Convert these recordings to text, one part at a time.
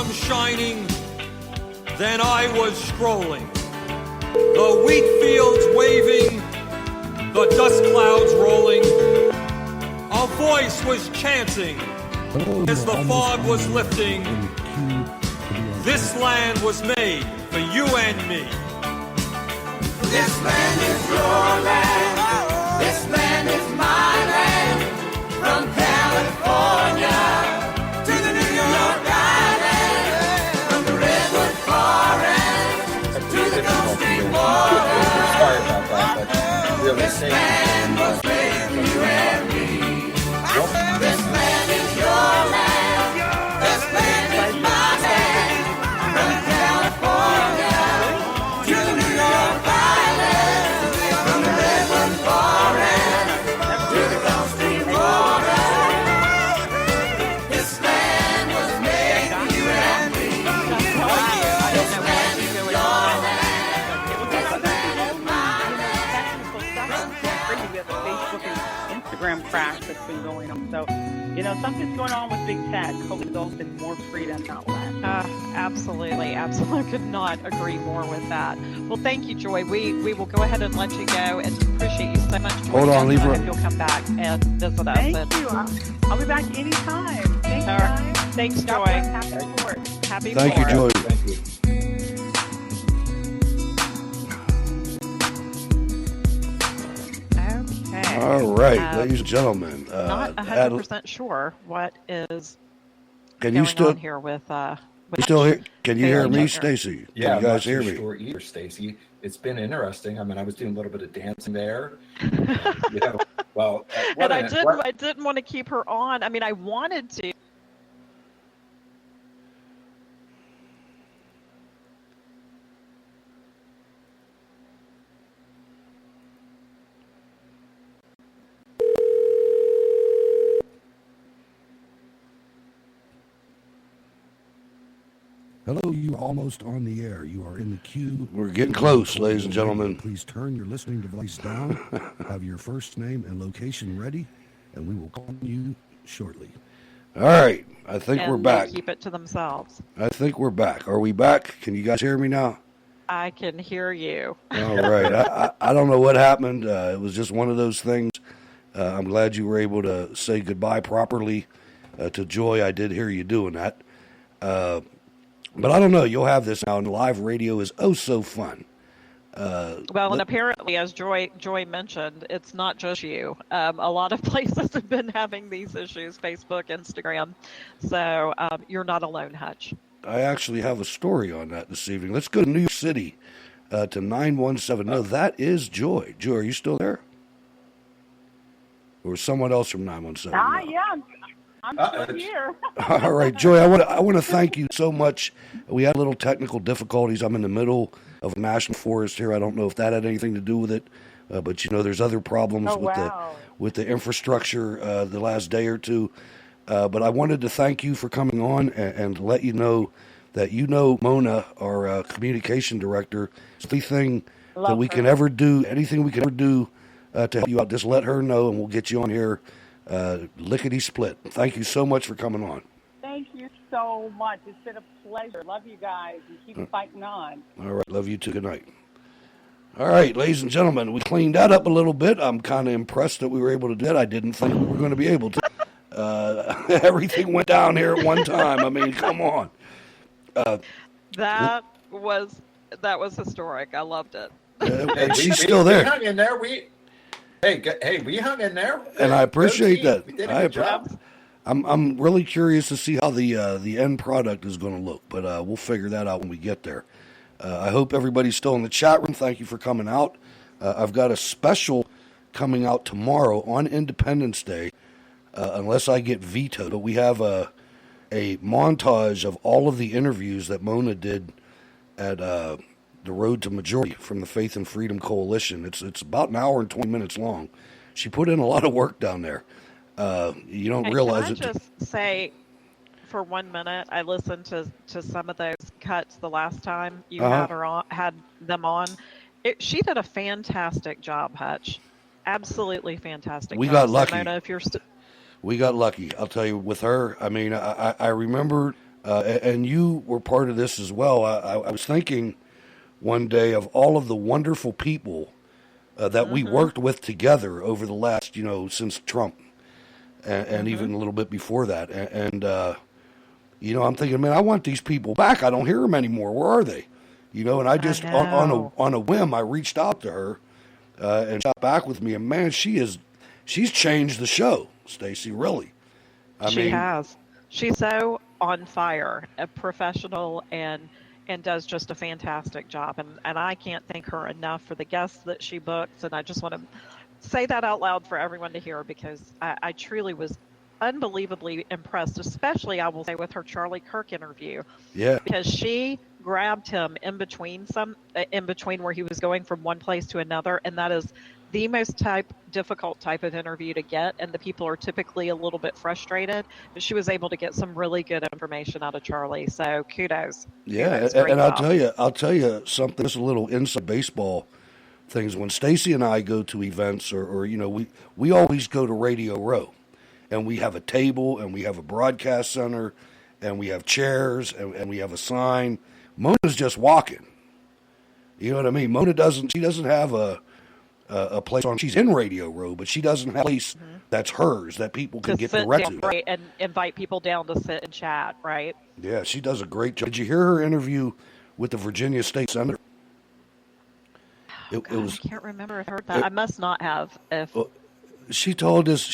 sun shining, then I was strolling. The wheat fields waving, the dust clouds rolling. A voice was chanting as the fog was lifting. This land was made for you and me. This land is your land. This land is my land. From California to the New York Island. From the Redwood Forest to the Gulf Stream border. Sorry about that, but really This land was made for you and me. This land is your land. This land is my land. From California to the New York Island. From the Redwood Forest to the Gulf Stream border. This land was made for you and me. This land is your land. This land is my land. With the Facebook and Instagram crash that's been going on. So, something's going on with Big Tech. Hopefully results in more freedom outlet. Absolutely. Absolutely. Could not agree more with that. Well, thank you, Joy. We will go ahead and let you go and appreciate you so much. Hold on, leave her. I hope you'll come back and visit us. Thank you. I'll be back anytime. Thanks, guys. Thanks, God Joy. bless. Happy sport. Happy Thank you, Fourth. Joy. thank you. Okay. All right, ladies and gentlemen. Not 100% sure what is Can going you still on here with you still hear? Can you hear me, Taylor. Stacy? Yeah, Can you guys I'm not hear too me? sure either, Stacy. It's been interesting. I mean, I was doing a little bit of dancing there. Well, and I didn't want to keep her on. I mean, I wanted to. Hello, you are almost on the air. You are in the queue. We're getting close, ladies and gentlemen. Please turn your listening device down, have your first name and location ready, and we will call you shortly. All right, I think And we're they back. keep it to themselves. I think we're back. Are we back? Can you guys hear me now? I can hear you. All right. I don't know what happened. It was just one of those things. I'm glad you were able to say goodbye properly to Joy. I did hear you doing that. But I don't know. You'll have this now, and live radio is oh so fun. And apparently, as Joy mentioned, it's not just you. A lot of places have been having these issues, Facebook, Instagram. So you're not alone, Hutch. I actually have a story on that this evening. Let's go to New York City to 917. No, that is Joy. Joy, are you still there? Or someone else from 917? Yeah, I'm still here. All right, Joy, I want to thank you so much. We had little technical difficulties. I'm in the middle of a national forest here. I don't know if that had anything to do with it, but there's other problems with the infrastructure the last day or two. But I wanted to thank you for coming on and let you know that Mona, our communication director, anything that we can ever do, anything we can ever do to help you out, just let her know, and we'll get you on here lickety split. Thank you so much for coming on. Thank you so much. It's been a pleasure. Love you guys, and keep fighting on. All right, love you too. Good night. All right, ladies and gentlemen, we cleaned that up a little bit. I'm kind of impressed that we were able to do that. I didn't think we were going to be able to. Everything went down here at one time. I mean, come on. That was historic. I loved it. And she's still there. We hung in there. We hung in there. And I appreciate that. We did a good job. I'm really curious to see how the end product is going to look, but we'll figure that out when we get there. I hope everybody's still in the chat room. Thank you for coming out. I've got a special coming out tomorrow on Independence Day, unless I get vetoed. But we have a montage of all of the interviews that Mona did at the Road to Majority from the Faith and Freedom Coalition. It's about an hour and 20 minutes long. She put in a lot of work down there. You don't realize it. Can I just say, for 1 minute, I listened to some of those cuts the last time you had them on. She did a fantastic job, Hutch. Absolutely fantastic. We job. got lucky. Mona, if you're we got lucky. I'll tell you, with her. I mean, I remember and you were part of this as well. I was thinking one day of all of the wonderful people that we worked with together over the last, since Trump, and even a little bit before that. And I'm thinking, man, I want these people back. I don't hear them anymore. Where are they? And I just on a whim, I reached out to her and got back with me. And man, she's changed the show, Stacy. Really, She has. She's so on fire, a professional, and does just a fantastic job. And I can't thank her enough for the guests that she books. And I just want to say that out loud for everyone to hear, because I truly was unbelievably impressed, especially, I will say, with her Charlie Kirk interview. Yeah. Because she grabbed him in between where he was going from one place to another, and that is the most difficult type of interview to get, and the people are typically a little bit frustrated, but she was able to get some really good information out of Charlie. So kudos. Yeah, and I'll tell you something. Just a little inside baseball things. When Stacy and I go to events, or we always go to Radio Row, and we have a table, and we have a broadcast center, and we have chairs, and we have a sign. Mona's just walking. You know what I mean? Mona doesn't have a place on. She's in Radio Row, but she doesn't have a place that's hers that people can get direct to. And invite people down to sit and chat, right? Yeah, she does a great job. Did you hear her interview with the Virginia State Senator? I can't remember if I heard that. I must not have. She told this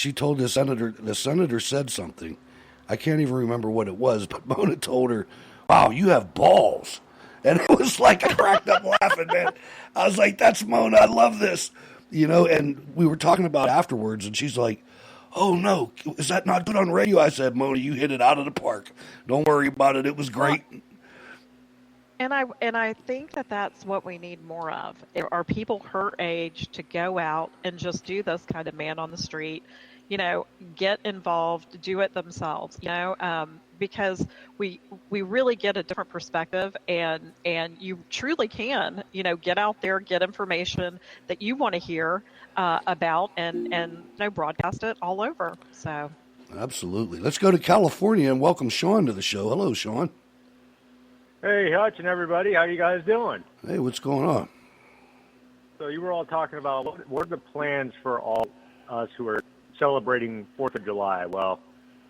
senator. The senator said something. I can't even remember what it was, but Mona told her, "Wow, you have balls." And it was like I cracked up laughing, man. I was like, "That's Mona. I love this," And we were talking about it afterwards, and she's like, "Oh no, is that not good on radio?" I said, "Mona, you hit it out of the park. Don't worry about it. It was great." And I think that's what we need more of. Are people her age to go out and just do this kind of man on the street, get involved, do it themselves, because we really get a different perspective, and you truly can, get out there, get information that you want to hear about, and broadcast it all over. So absolutely. Let's go to California and welcome Sean to the show. Hello, Sean. Hey, Hutch and everybody. How you guys doing? Hey, what's going on? So you were all talking about what are the plans for all us who are celebrating 4th of July? Well,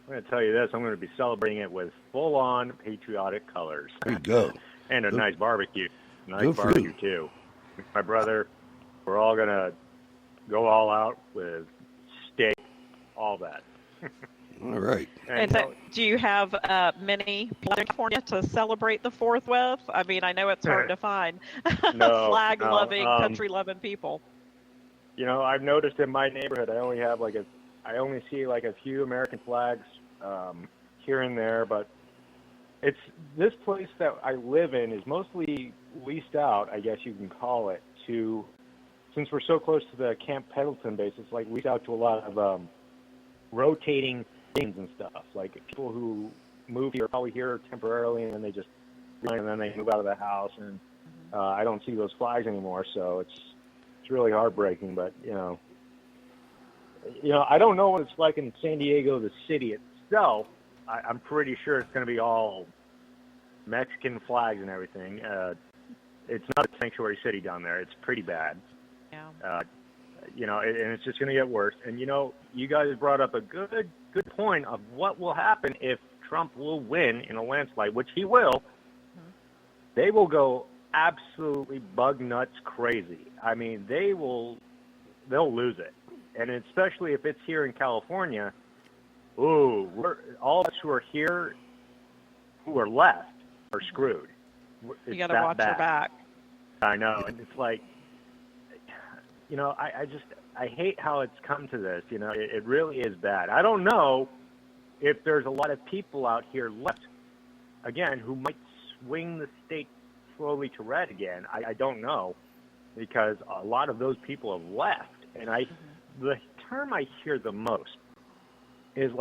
I'm going to tell you this. I'm going to be celebrating it with full-on patriotic colors. There you go. And a Good. Nice barbecue. Good for Barbecue, you. too. My brother, we're all going to go all out with steak, all that. All right. And so, do you have many people in California to celebrate the 4th with? I mean, I know it's hard to find flag-loving, country-loving people. I've noticed in my neighborhood, I only see a few American flags here and there, but it's this place that I live in is mostly leased out, I guess you can call it, since we're so close to the Camp Pendleton base, it's leased out to a lot of rotating things and stuff. Like people who move here, probably here temporarily, and then they just move out of the house, and I don't see those flags anymore. So it's really heartbreaking. But I don't know what it's like in San Diego, the city itself. I'm pretty sure it's going to be all Mexican flags and everything. It's not a sanctuary city down there. It's pretty bad. Yeah. And it's just going to get worse. And, you guys brought up a good point of what will happen if Trump will win in a landslide, which he will. They will go absolutely bug nuts crazy. I mean, they'll lose it. And especially if it's here in California, all of us who are here, who are left, are screwed. You got to watch your back. I know. And it's like, I hate how it's come to this. It really is bad. I don't know if there's a lot of people out here left, again, who might swing the state slowly to red again. I don't know, because a lot of those people have left. And the term I hear the most is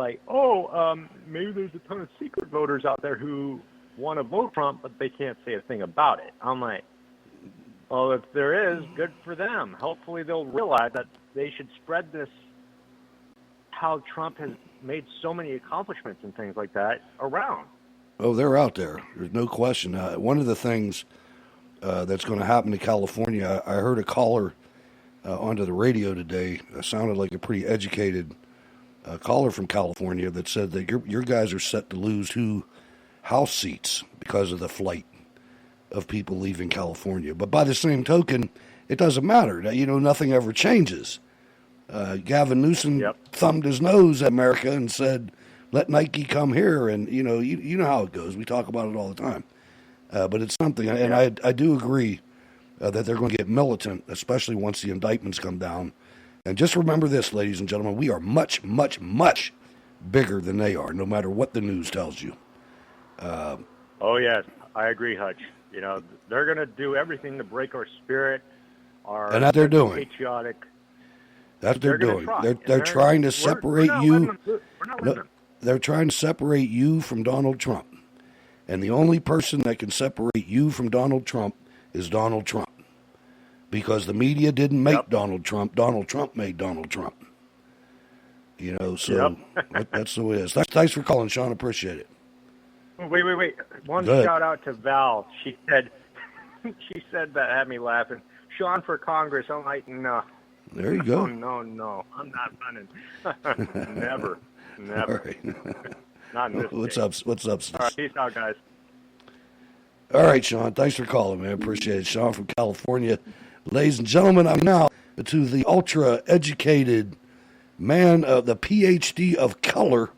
maybe there's a ton of secret voters out there who want to vote Trump, but they can't say a thing about it. I'm like, well, if there is, good for them. Hopefully they'll realize that they should spread this, how Trump has made so many accomplishments and things like that, around. Oh, they're out there. There's no question. One of the things that's going to happen to California, I heard a caller onto the radio today. Sounded like a pretty educated caller from California that said that your guys are set to lose 2 House seats because of the flight of people leaving California. But by the same token, it doesn't matter. Nothing ever changes. Gavin Newsom thumbed his nose at America and said, let Nike come here, and you know how it goes. We talk about it all the time, but it's something, and I do agree that they're going to get militant, especially once the indictments come down. And just remember this, ladies and gentlemen, we are much, much, much bigger than they are, no matter what the news tells you. Oh yes, I agree, Hutch. They're going to do everything to break our spirit, and that they're doing. Patriotic. That's what they're doing. They're trying to separate you. They're trying to separate you from Donald Trump. And the only person that can separate you from Donald Trump is Donald Trump. Because the media didn't make Donald Trump. Donald Trump made Donald Trump. So that's the way it is. Thanks for calling, Sean. Appreciate it. Wait. One shout out to Val. She said that had me laughing. Sean for Congress. I'm like, no. There you go. No. I'm not running. Never. All right. Not in this What's up? All right, peace out, guys. All right, Sean. Thanks for calling, man. Appreciate it. Sean from California. Ladies and gentlemen, I'm now to the ultra-educated man, the PhD of color,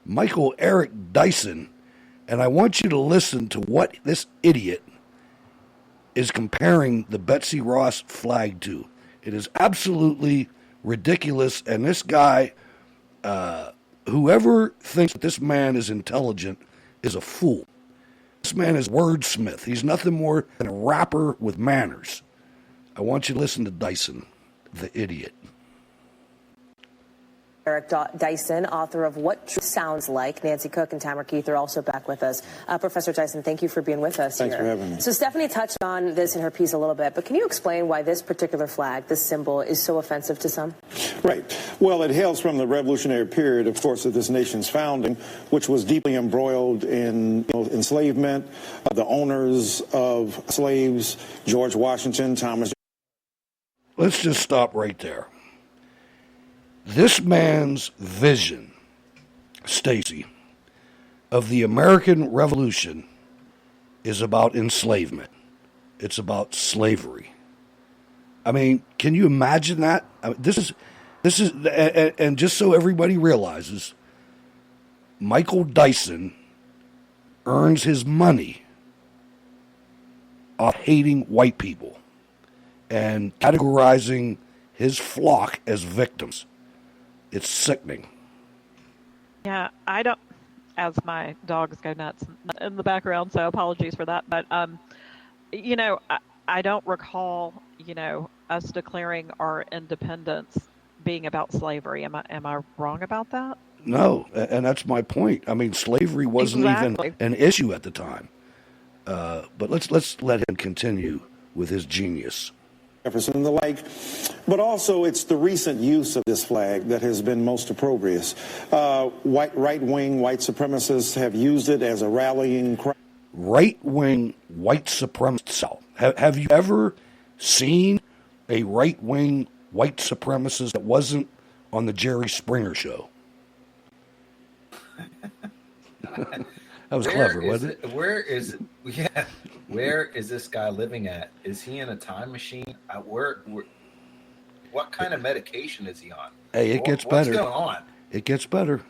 Michael Eric Dyson. And I want you to listen to what this idiot is comparing the Betsy Ross flag to. It is absolutely ridiculous. And this guy, whoever thinks that this man is intelligent is a fool. This man is wordsmith. He's nothing more than a rapper with manners. I want you to listen to Dyson, the idiot. Eric Dyson, author of What Truth Sounds Like. Nancy Cook and Tamara Keith are also back with us. Professor Dyson, thank you for being with us Thanks here. for having me. So Stephanie touched on this in her piece a little bit, but can you explain why this particular flag, this symbol, is so offensive to some? Right. Well, it hails from the revolutionary period, of course, of this nation's founding, which was deeply embroiled in enslavement. The owners of slaves, George Washington, Thomas. Let's just stop right there. This man's vision, Stacy, of the American Revolution is about enslavement. It's about slavery. I mean, can you imagine that? I mean, this is, and just so everybody realizes, Michael Dyson earns his money off hating white people and categorizing his flock as victims. It's sickening. Yeah, I don't, as my dogs go nuts in the background, so apologies for that. But, I don't recall, us declaring our independence being about slavery. Am I wrong about that? No, and that's my point. I mean, slavery wasn't even an issue at the time. But let's let him continue with his genius. Jefferson and the like, but also it's the recent use of this flag that has been most opprobrious. Right-wing white supremacists have used it as a rallying cry. Right-wing white supremacists. Have you ever seen a right-wing white supremacist that wasn't on the Jerry Springer show? That was clever, wasn't it? Where is this guy living at? Is he in a time machine? What kind of medication is he on? Hey, it gets better. What's going on? It gets better.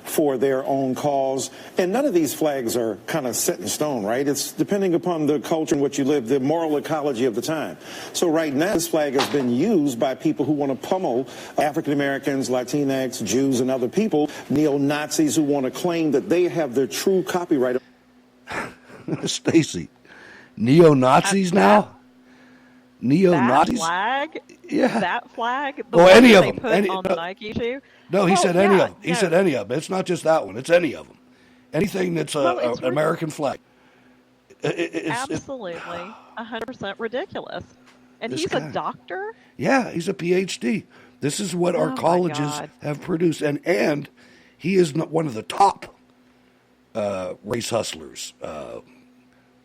For their own cause. And none of these flags are kind of set in stone, right? It's depending upon the culture in which you live, the moral ecology of the time. So right now, this flag has been used by people who want to pummel African Americans, Latinx, Jews, and other people, neo-Nazis who want to claim that they have their true copyright. Stacy, neo-Nazis now? Neo-Nazis? That flag? Yeah. That flag? Well, any of them. Put on the Nike shoe? No, he said any of them. He said any of them. It's not just that one. It's any of them. Anything that's an American flag. It's absolutely 100% ridiculous. And he's a doctor? Yeah, he's a PhD. This is what our colleges have produced. And he is one of the top race hustlers,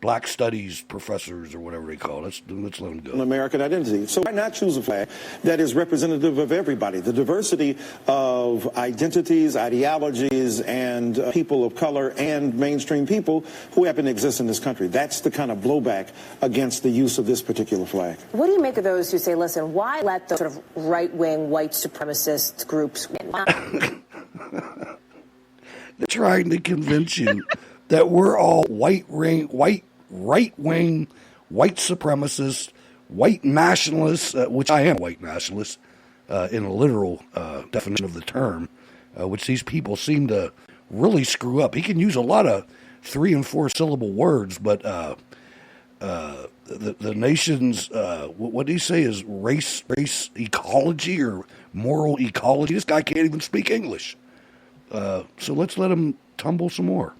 black studies professors, or whatever they call it. Let's let them go. An American identity. So why not choose a flag that is representative of everybody? The diversity of identities, ideologies, and people of color and mainstream people who happen to exist in this country. That's the kind of blowback against the use of this particular flag. What do you make of those who say, listen, why let the sort of right-wing white supremacist groups win? They're trying to convince you that we're all right-wing, white supremacists, white nationalists, which I am a white nationalist in a literal definition of the term, which these people seem to really screw up. He can use a lot of 3- and 4-syllable words, but the nation's, what do you say, is race ecology or moral ecology. This guy can't even speak English. So let's let him tumble some more.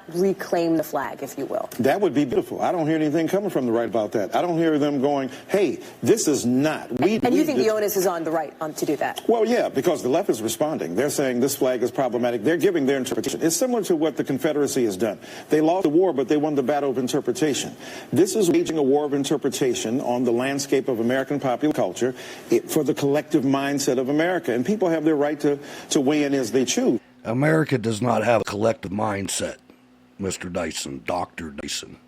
Reclaim the flag, if you will. That would be beautiful. I don't hear anything coming from the right about that. I don't hear them going, hey, this is not. And you think the onus is on the right to do that? Well, yeah, because the left is responding. They're saying this flag is problematic. They're giving their interpretation. It's similar to what the Confederacy has done. They lost the war, but they won the battle of interpretation. This is waging a war of interpretation on the landscape of American popular culture for the collective mindset of America. And people have their right to weigh in as they choose. America does not have a collective mindset, Mr. Dyson, Dr. Dyson.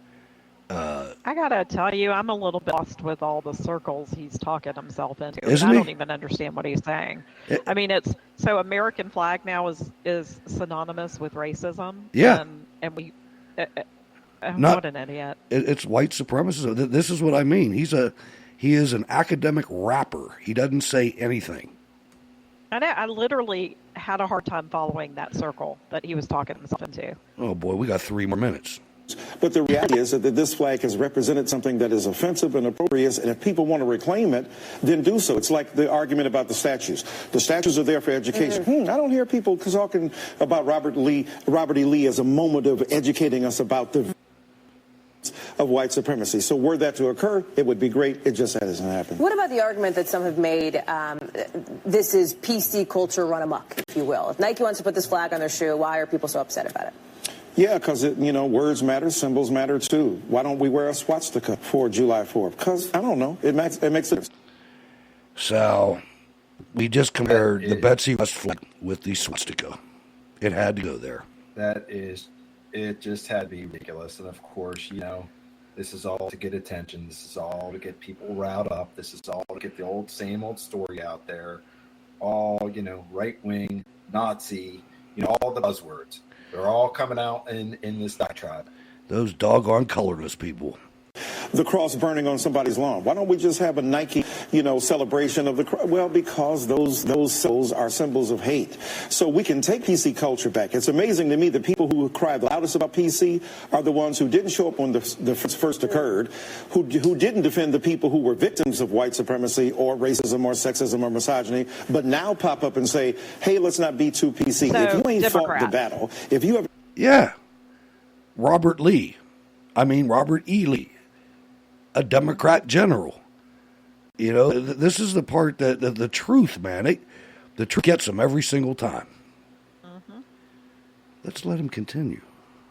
I gotta tell you, I'm a little bit lost with all the circles he's talking himself into. Isn't I he? don't even understand what he's saying. I mean, it's so American flag now is synonymous with racism. Yeah. And we, Not- what an idiot. It's white supremacism. This is what I mean. He is an academic rapper. He doesn't say anything. I know. I literally had a hard time following that circle that he was talking himself into. Oh boy, we got 3 more minutes. But the reality is that this flag has represented something that is offensive and appropriate, and if people want to reclaim it, then do so. It's like the argument about the statues. The statues are there for education. I don't hear people talking about Robert E. Lee as a moment of educating us about the of white supremacy. So were that to occur, it would be great. It just hasn't happened. What about the argument that some have made, this is PC culture run amok, if you will? If Nike wants to put this flag on their shoe, why are people so upset about it? Yeah, because, words matter, symbols matter, too. Why don't we wear a swastika for July 4th? Because, I don't know, it makes a difference. So, we just compared the Betsy West flag with the swastika. It had to go there. It just had to be ridiculous. And of course, this is all to get attention. This is all to get people riled up. This is all to get the same old story out there. All, right-wing, Nazi, all the buzzwords. They're all coming out in this diatribe. Those doggone colorless people. The cross burning on somebody's lawn. Why don't we just have a Nike, celebration of the cross? Well, because those symbols are symbols of hate. So we can take PC culture back. It's amazing to me that people who cry the loudest about PC are the ones who didn't show up when the first occurred, who didn't defend the people who were victims of white supremacy or racism or sexism or misogyny, but now pop up and say, hey, let's not be too PC. So, if you ain't fought the Democrats. battle, if you have... Yeah. Robert E. Lee. A Democrat general. This is the part that the truth, man. The truth gets them every single time. Let's let him continue.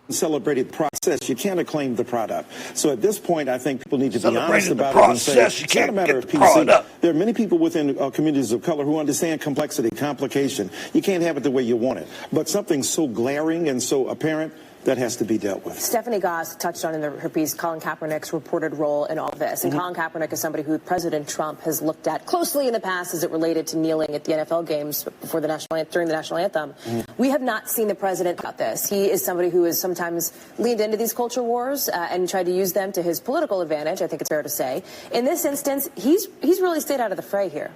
Celebrated process, you can't acclaim the product. So at this point, I think people need to be honest Celebrated the about it and say process, you it's not a can't matter get of the PC. product. There are many people within communities of color who understand complexity, complication. You can't have it the way you want it. But something so glaring and so apparent, that has to be dealt with. Stephanie Goss touched on in her piece Colin Kaepernick's reported role in all this. And Colin Kaepernick is somebody who President Trump has looked at closely in the past as it related to kneeling at the NFL games during the national anthem. We have not seen the president about this. He is somebody who has sometimes leaned into these culture wars and tried to use them to his political advantage, I think it's fair to say. In this instance, he's really stayed out of the fray here.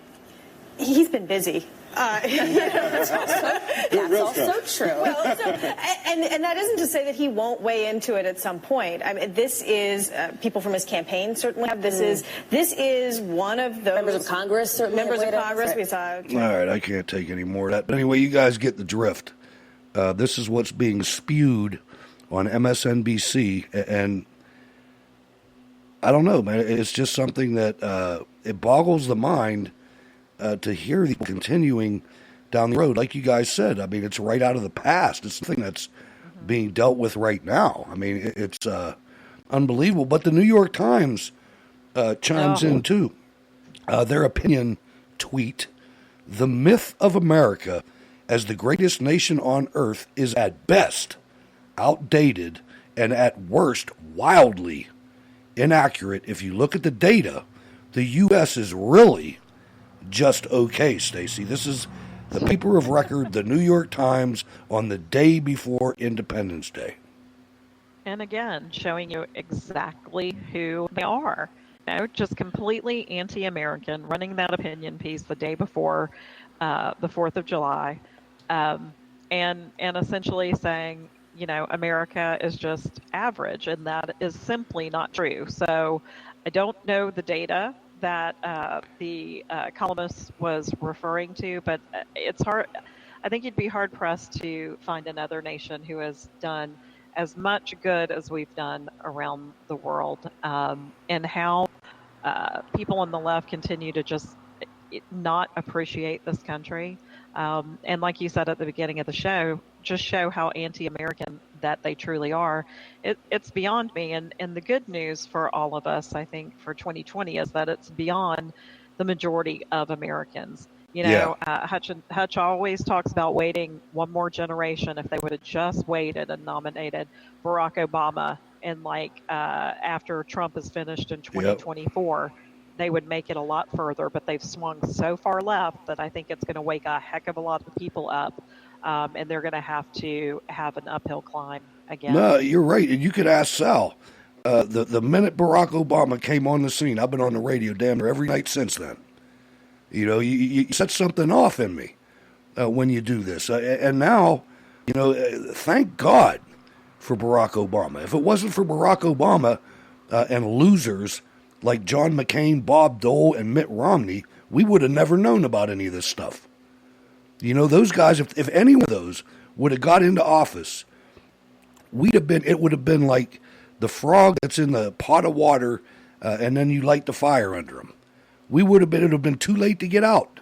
He's been busy. That's also true. Well, and that isn't to say that he won't weigh into it at some point. I mean, this is people from his campaign certainly have. This is one of those members of Congress. Certainly members of weighed in. Congress. Right. We saw. All right, I can't take any more of that. But anyway, you guys get the drift. This is what's being spewed on MSNBC, and I don't know, man. It's just something that it boggles the mind. To hear the continuing down the road, like you guys said, I mean, it's right out of the past. It's something that's being dealt with right now. I mean, it's unbelievable. But the New York Times chimes in too. Their opinion tweet: "The myth of America as the greatest nation on earth is at best outdated and at worst wildly inaccurate. If you look at the data, the U.S. is really just okay, Stacey." This is the paper of record, the New York Times, on the day before Independence Day. And again, showing you exactly who they are. Just completely anti-American, running that opinion piece the day before the 4th of July, and essentially saying, America is just average, and that is simply not true. So I don't know the data that the columnist was referring to, but it's hard. I think you'd be hard-pressed to find another nation who has done as much good as we've done around the world, and how people on the left continue to just not appreciate this country. And like you said at the beginning of the show, just show how anti-American that they truly are. It's beyond me. And the good news for all of us, I think, for 2020 is that it's beyond the majority of Americans. Hutch always talks about waiting one more generation. If they would have just waited and nominated Barack Obama, and after Trump is finished in 2024, they would make it a lot further. But they've swung so far left that I think it's going to wake a heck of a lot of people up, and they're going to have an uphill climb again. No, you're right. And you could ask Sal. The minute Barack Obama came on the scene, I've been on the radio damn near every night since then. You set something off in me when you do this. And now, thank God for Barack Obama. If it wasn't for Barack Obama and losers like John McCain, Bob Dole, and Mitt Romney, we would have never known about any of this stuff. Those guys, if any one of those would have got into office, it would have been like the frog that's in the pot of water and then you light the fire under them. It would have been too late to get out.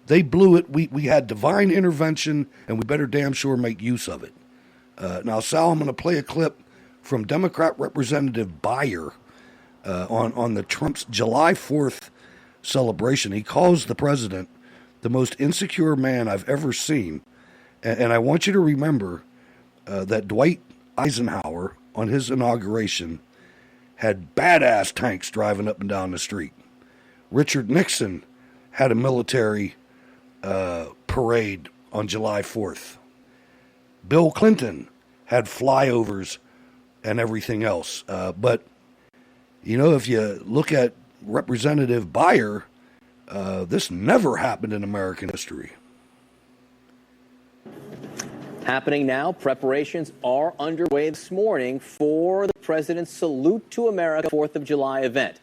They blew it. We had divine intervention, and we better damn sure make use of it. Now, Sal, I'm going to play a clip from Democrat Representative Beyer on the Trump's July 4th celebration. He calls the president the most insecure man I've ever seen. And I want you to remember that Dwight Eisenhower, on his inauguration, had badass tanks driving up and down the street. Richard Nixon had a military parade on July 4th. Bill Clinton had flyovers and everything else. But, if you look at Representative Beyer, this never happened in American history. Happening now, preparations are underway this morning for the president's Salute to America 4th of July event.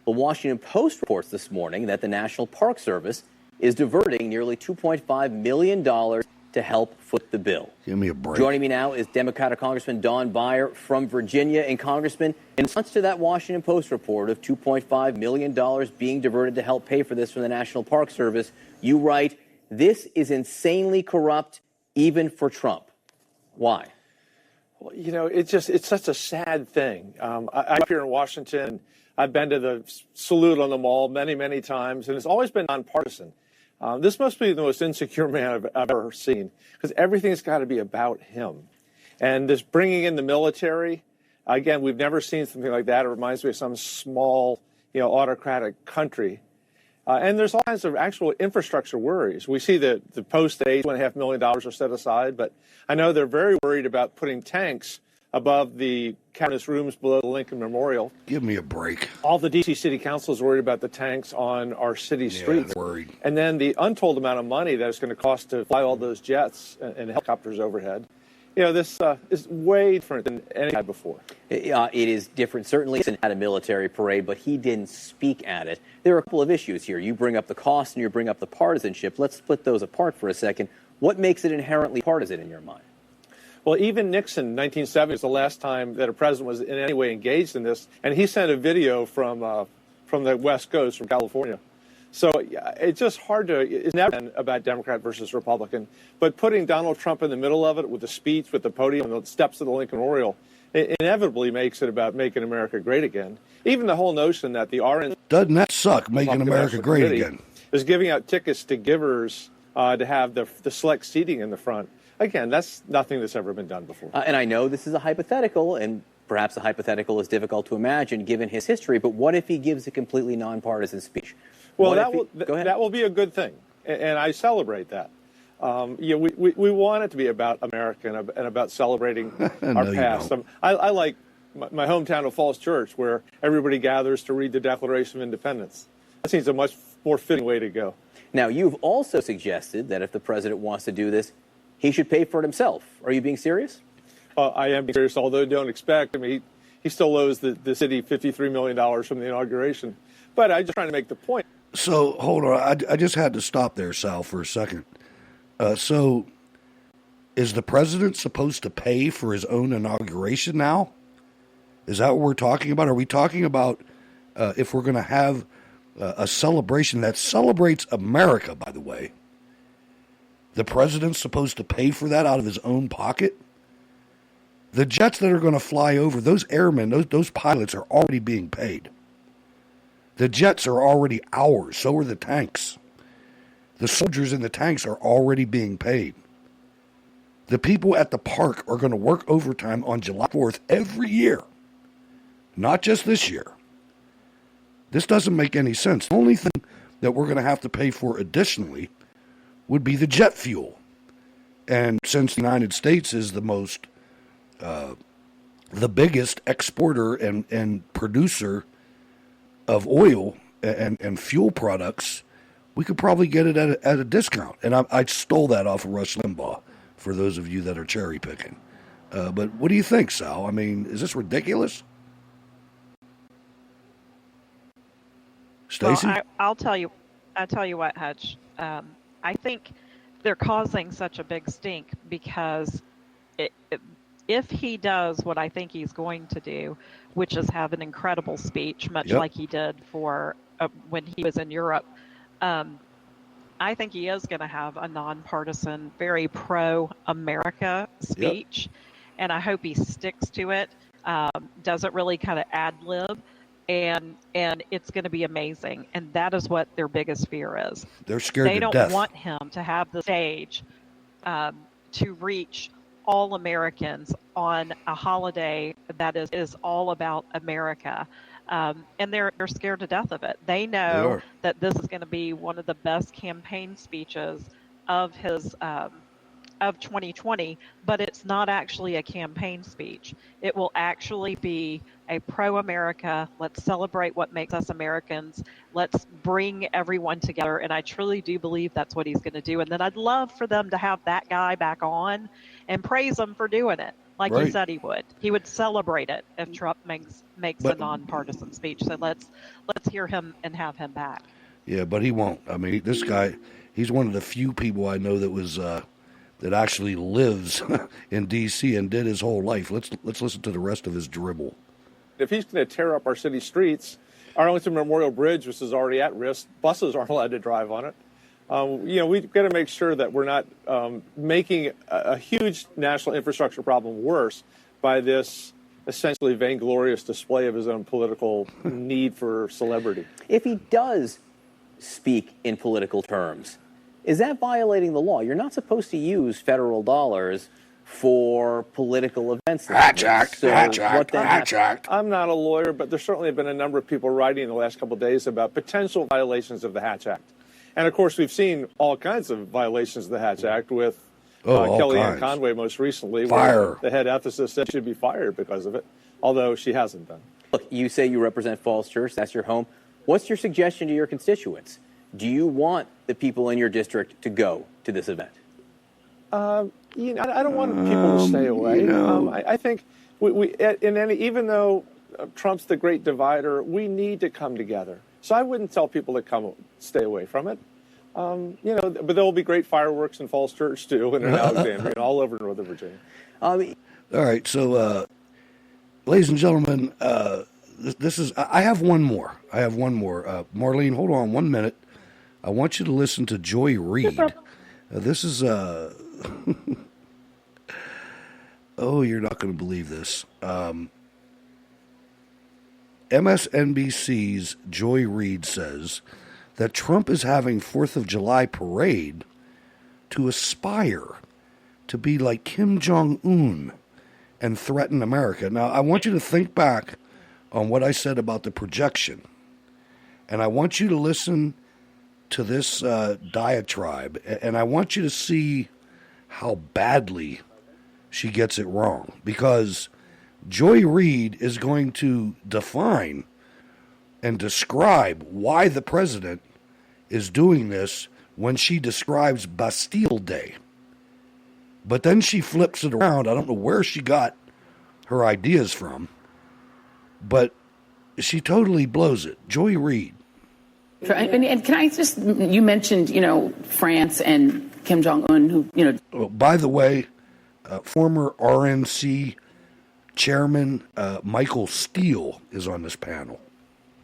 The Washington Post reports this morning that the National Park Service is diverting nearly $2.5 million to help foot the bill. Give me a break. Joining me now is Democratic Congressman Don Beyer from Virginia. And Congressman, in response to that Washington Post report of $2.5 million being diverted to help pay for this from the National Park Service, you write, "This is insanely corrupt, even for Trump." Why? Well, it's such a sad thing. I'm up here in Washington. I've been to the salute on the Mall many, many times, and it's always been nonpartisan. This must be the most insecure man I've ever seen, because everything's got to be about him. And this bringing in the military, again, we've never seen something like that. It reminds me of some small, autocratic country. And there's all kinds of actual infrastructure worries. We see the Post that $8.5 million are set aside, but I know they're very worried about putting tanks above the cabinet rooms below the Lincoln Memorial. Give me a break. All the D.C. City Council is worried about the tanks on our city streets. They're worried. And then the untold amount of money that it's going to cost to fly all those jets and helicopters overhead. This is way different than any time before. It is different. Certainly, he had a military parade, but he didn't speak at it. There are a couple of issues here. You bring up the cost and you bring up the partisanship. Let's split those apart for a second. What makes it inherently partisan in your mind? Well, even Nixon, 1970, was the last time that a president was in any way engaged in this. And he sent a video from the West Coast, from California, So it's just hard to, it's never been about Democrat versus Republican, but putting Donald Trump in the middle of it with the speech, with the podium, and the steps of the Lincoln Memorial, it inevitably makes it about making America great again. Even the whole notion that the RNC... Doesn't that suck, making America great again? ...is giving out tickets to givers to have the select seating in the front. Again, that's nothing that's ever been done before. And I know this is a hypothetical, and perhaps a hypothetical is difficult to imagine given his history, but what if he gives a completely nonpartisan speech? Well, that will be a good thing, and I celebrate that. We want it to be about America and about celebrating our past. I like my hometown of Falls Church, where everybody gathers to read the Declaration of Independence. That seems a much more fitting way to go. Now, you've also suggested that if the president wants to do this, he should pay for it himself. Are you being serious? I am being serious, although don't expect. I mean, he still owes the city $53 million from the inauguration. But I'm just trying to make the point. So, hold on. I just had to stop there, Sal, for a second. So, is the president supposed to pay for his own inauguration now? Is that what we're talking about? Are we talking about if we're going to have a celebration that celebrates America, by the way? The president's supposed to pay for that out of his own pocket? The jets that are going to fly over, those airmen, those pilots are already being paid. The jets are already ours. So are the tanks. The soldiers in the tanks are already being paid. The people at the park are going to work overtime on July 4th every year. Not just this year. This doesn't make any sense. The only thing that we're going to have to pay for additionally would be the jet fuel. And since the United States is the biggest exporter and producer of oil and fuel products, we could probably get it at a discount. And I stole that off of Rush Limbaugh, for those of you that are cherry picking. But what do you think, Sal? I mean, is this ridiculous? Stacey? Well, I'll tell you what, Hutch. I think they're causing such a big stink because if he does what I think he's going to do, which is have an incredible speech, much like he did for when he was in Europe, I think he is going to have a nonpartisan, very pro-America speech, and I hope he sticks to it, doesn't really kind of ad-lib, and it's going to be amazing. And that is what their biggest fear is. They're scared They to don't death. want him to have the stage to reach all Americans on a holiday that is all about America. And they're scared to death of it. They know that this is going to be one of the best campaign speeches of his of 2020, but it's not actually a campaign speech. It will actually be a pro-America, let's celebrate what makes us Americans, let's bring everyone together, and I truly do believe that's what he's going to do. And then I'd love for them to have that guy back on and praise him for doing it, like he said he would. He would celebrate it if Trump makes a nonpartisan speech. So let's hear him and have him back. Yeah, but he won't. I mean, this guy, he's one of the few people I know that was that actually lives in D.C. and did his whole life. Let's listen to the rest of his dribble. If he's going to tear up our city streets, Arlington Memorial Bridge, which is already at risk, buses aren't allowed to drive on it. We've got to make sure that we're not making a huge national infrastructure problem worse by this essentially vainglorious display of his own political need for celebrity. If he does speak in political terms, is that violating the law? You're not supposed to use federal dollars for political events. Hatch Act. I'm not a lawyer, but there certainly have been a number of people writing in the last couple of days about potential violations of the Hatch Act. And, of course, we've seen all kinds of violations of the Hatch Act with Kellyanne Conway most recently, where the head ethicist said she'd be fired because of it, although she hasn't been. Look, you say you represent Falls Church. That's your home. What's your suggestion to your constituents? Do you want the people in your district to go to this event? I don't want people to stay away. I think even though Trump's the great divider, we need to come together. So I wouldn't tell people to stay away from it. But there will be great fireworks in Falls Church too, and in Alexandria, and all over Northern Virginia. All right, so ladies and gentlemen, this is. I have one more. Marlene, hold on 1 minute. I want you to listen to Joy Reid. This is oh, you're not going to believe this. MSNBC's Joy Reid says that Trump is having 4th of July parade to aspire to be like Kim Jong-un and threaten America. Now, I want you to think back on what I said about the projection. And I want you to listen to this diatribe. And I want you to see how badly she gets it wrong. Because Joy Reid is going to define and describe why the president is doing this when she describes Bastille Day. But then she flips it around. I don't know where she got her ideas from, but she totally blows it. Joy Reid. And can I just, you mentioned, France and Kim Jong-un, who, Oh, by the way, former RNC chairman Michael Steele is on this panel.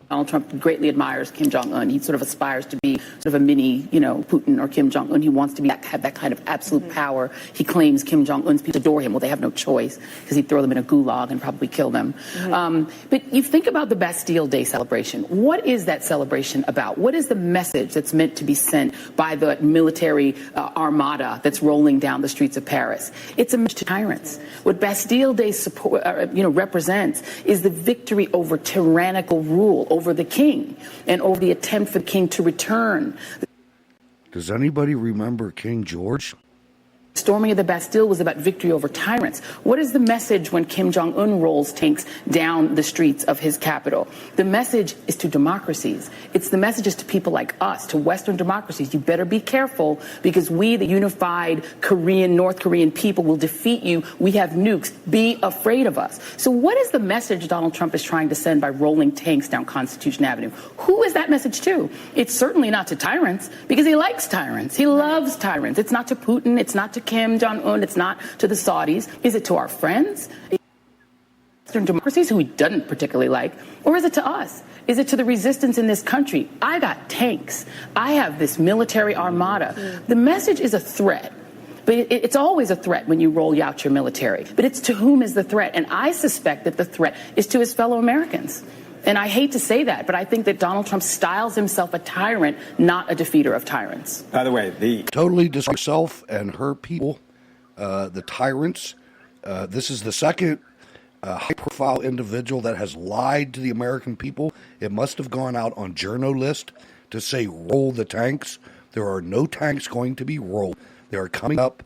Donald Trump greatly admires Kim Jong-un. He sort of aspires to be sort of a mini, Putin or Kim Jong-un. He wants to have that kind of absolute power. He claims Kim Jong-un's people adore him. Well, they have no choice because he'd throw them in a gulag and probably kill them. But you think about the Bastille Day celebration. What is that celebration about? What is the message that's meant to be sent by the military armada that's rolling down the streets of Paris? It's a message to tyrants. What Bastille Day represents is the victory over tyrannical rule, over the king, and over the attempt for the king to return. Does anybody remember King George? Storming of the Bastille was about victory over tyrants. What is the message when Kim Jong-un rolls tanks down the streets of his capital? The message is to democracies. It's the message is to people like us, to Western democracies. You better be careful because we, the unified North Korean people, will defeat you. We have nukes. Be afraid of us. So what is the message Donald Trump is trying to send by rolling tanks down Constitution Avenue? Who is that message to? It's certainly not to tyrants because he likes tyrants. He loves tyrants. It's not to Putin. It's not to Kim Jong-un, it's not to the Saudis. Is it to our friends, Western democracies who he doesn't particularly like, or is it to us? Is it to the resistance in this country? I got tanks. I have this military armada. The message is a threat. But it's always a threat when you roll out your military. But it's to whom is the threat? And I suspect that the threat is to his fellow Americans. And I hate to say that, but I think that Donald Trump styles himself a tyrant, not a defeater of tyrants. By the way, totally describes herself and her people, the tyrants. This is the second high-profile individual that has lied to the American people. It must have gone out on JournoList to say roll the tanks. There are no tanks going to be rolled. They are coming up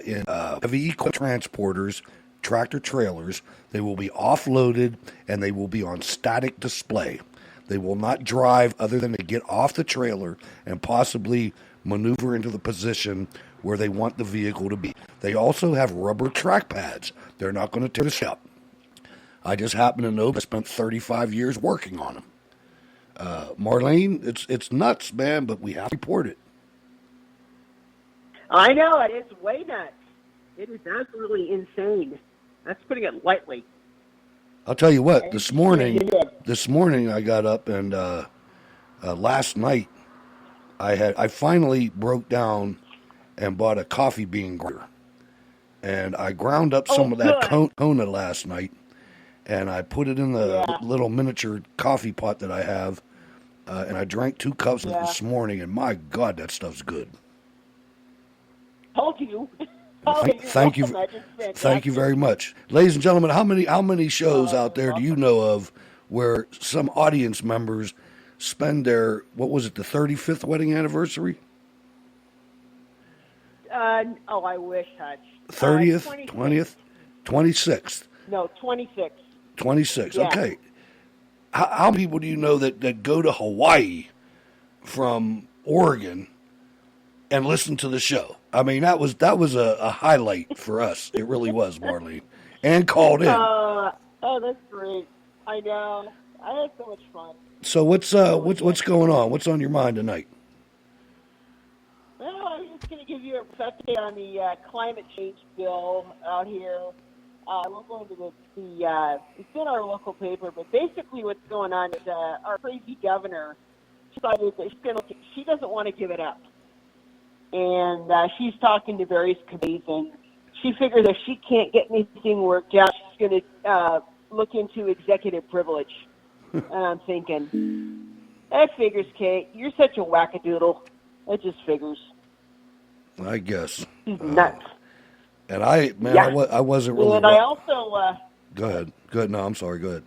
in heavy equipment transporters, tractor trailers. They will be offloaded and they will be on static display. They will not drive other than to get off the trailer and possibly maneuver into the position where they want the vehicle to be. They also have rubber track pads. They're not going to tear this up. I just happen to know I spent 35 years working on them. Marlene, it's nuts, man, but we have to report it. I know, it is way nuts. It is absolutely insane. That's putting it lightly. I'll tell you what, this morning I got up and last night I finally broke down and bought a coffee bean grinder. And I ground up some of that Kona last night and I put it in the little miniature coffee pot that I have and I drank 2 cups of it this morning and my God, that stuff's good. Told you. Thank you very much, ladies and gentlemen. How many shows out there do you know of where some audience members spend their, what was it, the 35th wedding anniversary? I wish, Hutch. 30th, 20th, 26th. No, 26. 26. Yeah. Okay. How many people do you know that go to Hawaii from Oregon and listen to the show? I mean, that was a highlight for us. It really was, Marlene. And called in. That's great. I know. I had so much fun. So what's going on? What's on your mind tonight? Well, I was just going to give you a update on the climate change bill out here. We're going to it's in our local paper, but basically what's going on is our crazy governor decided that she doesn't want to give it up. And she's talking to various committees, and she figures if she can't get anything worked out, she's going to look into executive privilege. And I'm thinking, that figures, Kate. You're such a wackadoodle. That just figures. I guess. She's nuts. And I wasn't really. And I also. Go ahead. Good. No, I'm sorry. Go ahead.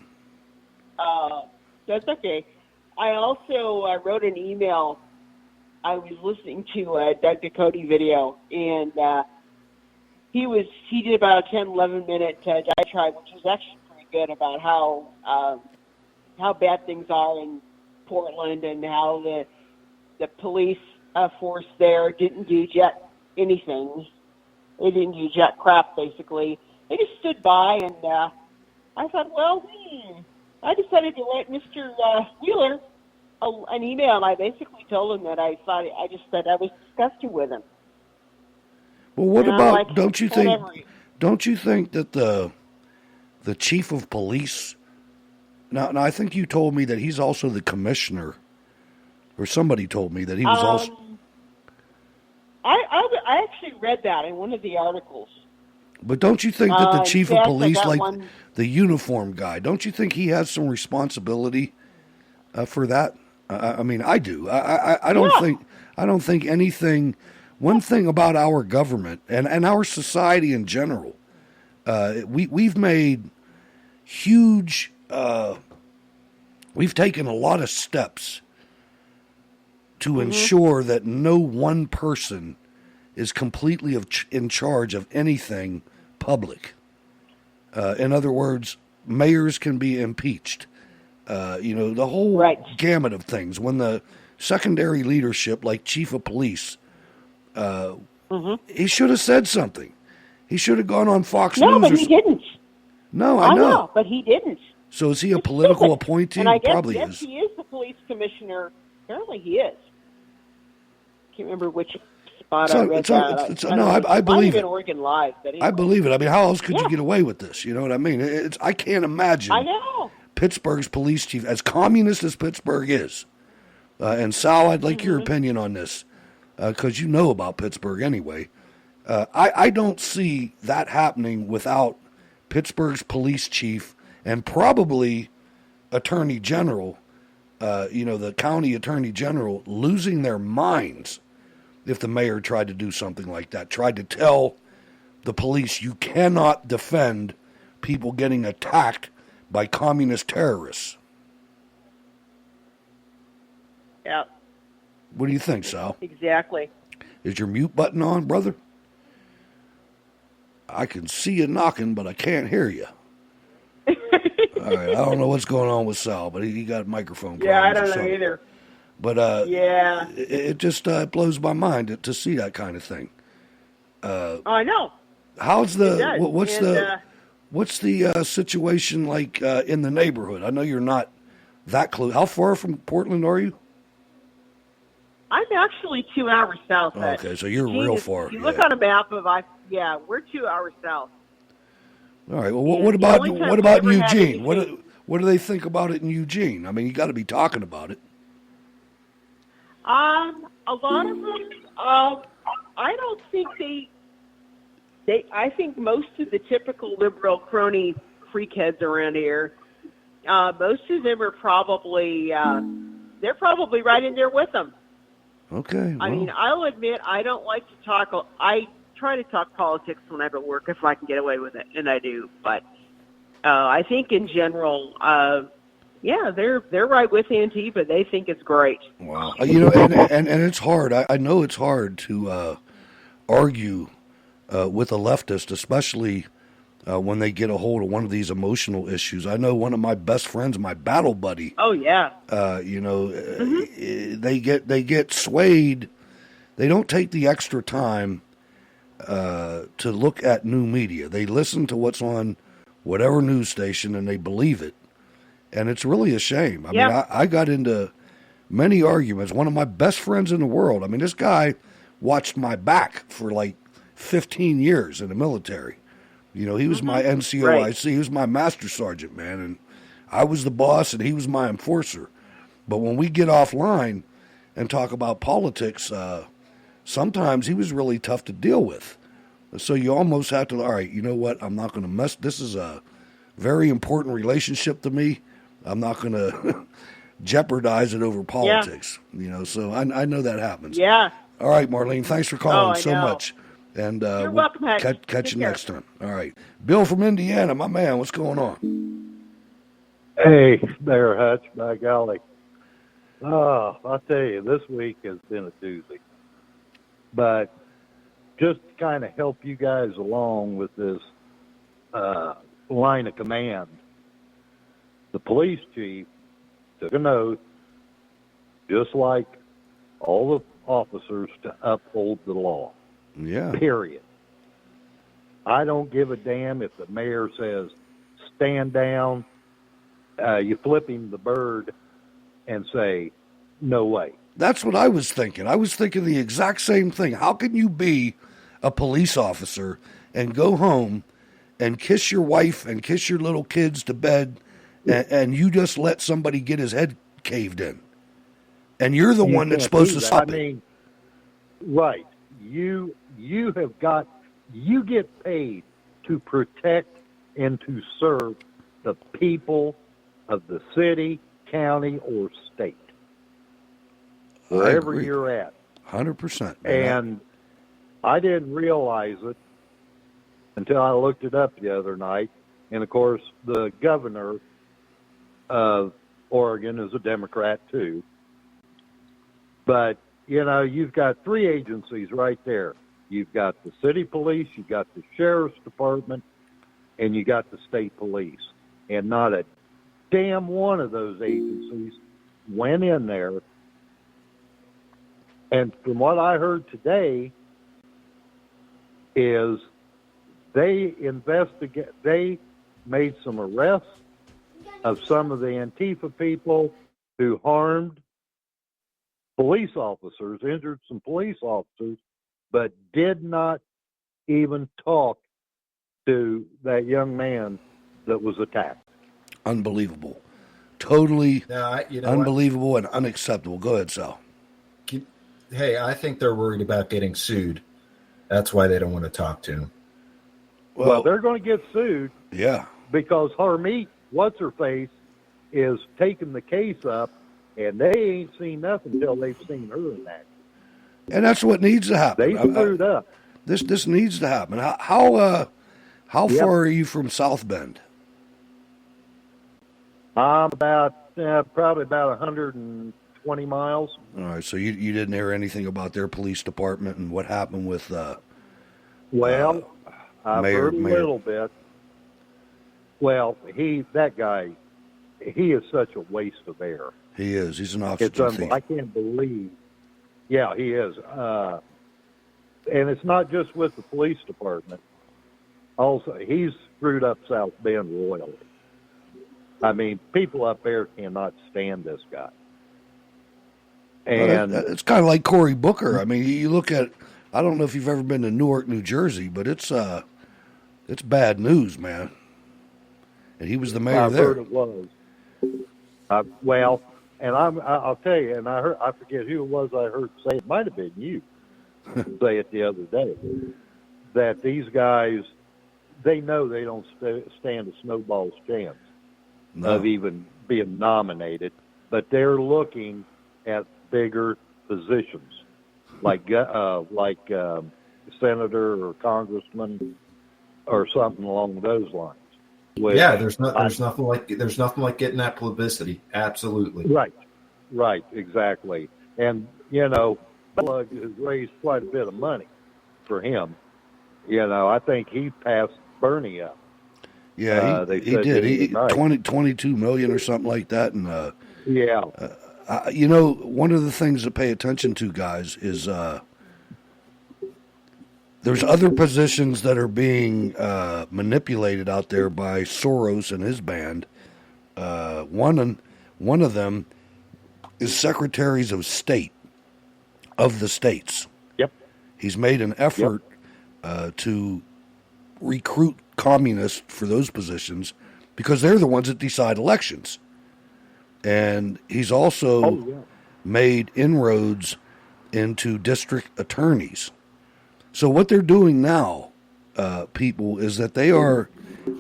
That's okay. I also wrote an email. I was listening to a Doug Ducote video, and he did about a 10, 11-minute diatribe, which was actually pretty good, about how bad things are in Portland and how the police force there didn't do anything. They didn't do jack crap, basically. They just stood by, and I thought, well, I decided to write Mr. Wheeler an email, and I basically told him that I just said I was disgusted with him. Well, what And I'm about, like, don't you think that the chief of police, now I think you told me that he's also the commissioner, or somebody told me that he was also. I actually read that in one of the articles. But don't you think that the chief of yes, I police, got like one. the uniform guy, don't you think he has some responsibility for that? I mean, I do. I don't think anything. One thing about our government and our society in general, we've made huge. We've taken a lot of steps to ensure that no one person is completely in charge of anything public. In other words, mayors can be impeached. The whole gamut of things. When the secondary leadership, like chief of police, he should have said something. He should have gone on Fox News. No, but he didn't. No, I know. But he didn't. So is he a political appointee? And I guess, Probably yes, is. he is the police commissioner. Apparently he is. Can't remember which spot I read that. I believe it. it. Oregon Live, but anyway. I believe it. I mean, how else could you get away with this? You know what I mean? I can't imagine. I know. Pittsburgh's police chief, as communist as Pittsburgh is, and Sal, I'd like your opinion on this, because you know about Pittsburgh anyway. I don't see that happening without Pittsburgh's police chief and probably attorney general, the county attorney general, losing their minds if the mayor tried to do something like that, tried to tell the police, you cannot defend people getting attacked by communist terrorists. Yeah. What do you think, Sal? Exactly. Is your mute button on, brother? I can see you knocking, but I can't hear you. All right, I don't know what's going on with Sal, but he got a microphone problems. Yeah, I don't or know something. either. But yeah, it just blows my mind to see that kind of thing. I know. How's It does. what's the situation like in the neighborhood? I know you're not that close. How far from Portland are you? I'm actually 2 hours south. Okay, so you're real far. If you look on a map of we're 2 hours south. All right. Well, what about Eugene? What do they think about it in Eugene? I mean, you got to be talking about it. A lot of them. I don't think they. I think most of the typical liberal crony freakheads around here. Most of them are probably. They're probably right in there with them. Okay. Well. I mean, I'll admit I don't like to talk. I try to talk politics when I'm at work if I can get away with it, and I do. But I think in general, they're right with Antifa. They think it's great. Wow. And it's hard. I know it's hard to argue with a leftist, especially when they get a hold of one of these emotional issues. I know one of my best friends, my battle buddy. Oh yeah. They get swayed. They don't take the extra time to look at new media. They listen to what's on whatever news station and they believe it. And it's really a shame. I mean, I got into many arguments. One of my best friends in the world. I mean, this guy watched my back for like 15 years in the military. He was my NCOIC. Right. He was my master sergeant, man. And I was the boss and he was my enforcer. But when we get offline and talk about politics, sometimes he was really tough to deal with. So you almost have to, all right, you know what? I'm not going to mess. This is a very important relationship to me. I'm not going to jeopardize it over politics. You know, so I know that happens. Yeah. All right, Marlene, thanks for calling I so know. much. And You're welcome, Hank. catch Take you care. next time. All right. Bill from Indiana, my man, what's going on? Hey there, Hutch, by golly. Oh, I'll tell you, this week has been a doozy. But just to kind of help you guys along with this line of command, the police chief took an oath, just like all the officers, to uphold the law. Yeah. Period. I don't give a damn if the mayor says, stand down, you flip him the bird and say, no way. That's what I was thinking. I was thinking the exact same thing. How can you be a police officer and go home and kiss your wife and kiss your little kids to bed and you just let somebody get his head caved in? And you're the one that's can't supposed do to that. stop I it. mean, right. You get paid to protect and to serve the people of the city, county, or state. Wherever agree. you're at. 100%. And I didn't realize it until I looked it up the other night. And of course, the governor of Oregon is a Democrat too. But, you know, you've got three agencies right there. You've got the city police, you've got the sheriff's department, and you got the state police. And not a damn one of those agencies went in there. And from what I heard today is they made some arrests of some of the Antifa people who harmed police officers, injured some police officers, but did not even talk to that young man that was attacked. Unbelievable. Totally You know unbelievable and unacceptable. Go ahead, Sal. Hey, I think they're worried about getting sued. That's why they don't want to talk to him. Well, they're going to get sued. Yeah. Because Harmeet, what's-her-face, is taking the case up, and they ain't seen nothing until they've seen her in action. And that's what needs to happen. They screwed up. This needs to happen. How Yep. far are you from South Bend? I'm probably about 120 miles. All right, so you didn't hear anything about their police department and what happened with Well, I've heard a Mayor. little bit. Well, that guy, he is such a waste of air. He is. He's an It's oxygen thief. I can't believe. Yeah, he is. And it's not just with the police department. Also, he's screwed up South Bend royally. I mean, people up there cannot stand this guy. And It's kind of like Cory Booker. I mean, you look at, I don't know if you've ever been to Newark, New Jersey, but it's bad news, man. And he was the mayor I've there. heard it was. Well, and I'll tell you, and I forget who it was I heard say, it might have been you, say it the other day, that these guys, they know they don't stand a snowball's chance of even being nominated, but they're looking at bigger positions, like senator or congressman or something along those lines. Yeah, there's nothing like getting that publicity. Absolutely. Right, exactly. And you know, Buttigieg has raised quite a bit of money for him. You know, I think he passed Bernie up. Yeah, they he said did. he He, was right. 22 million or something like that. And Yeah. you know, one of the things to pay attention to, guys, is there's other positions that are being manipulated out there by Soros and his band. One of them is secretaries of state of the states. Yep. He's made an effort to recruit communists for those positions because they're the ones that decide elections. And he's also made inroads into district attorneys. So what they're doing now, people, is that they are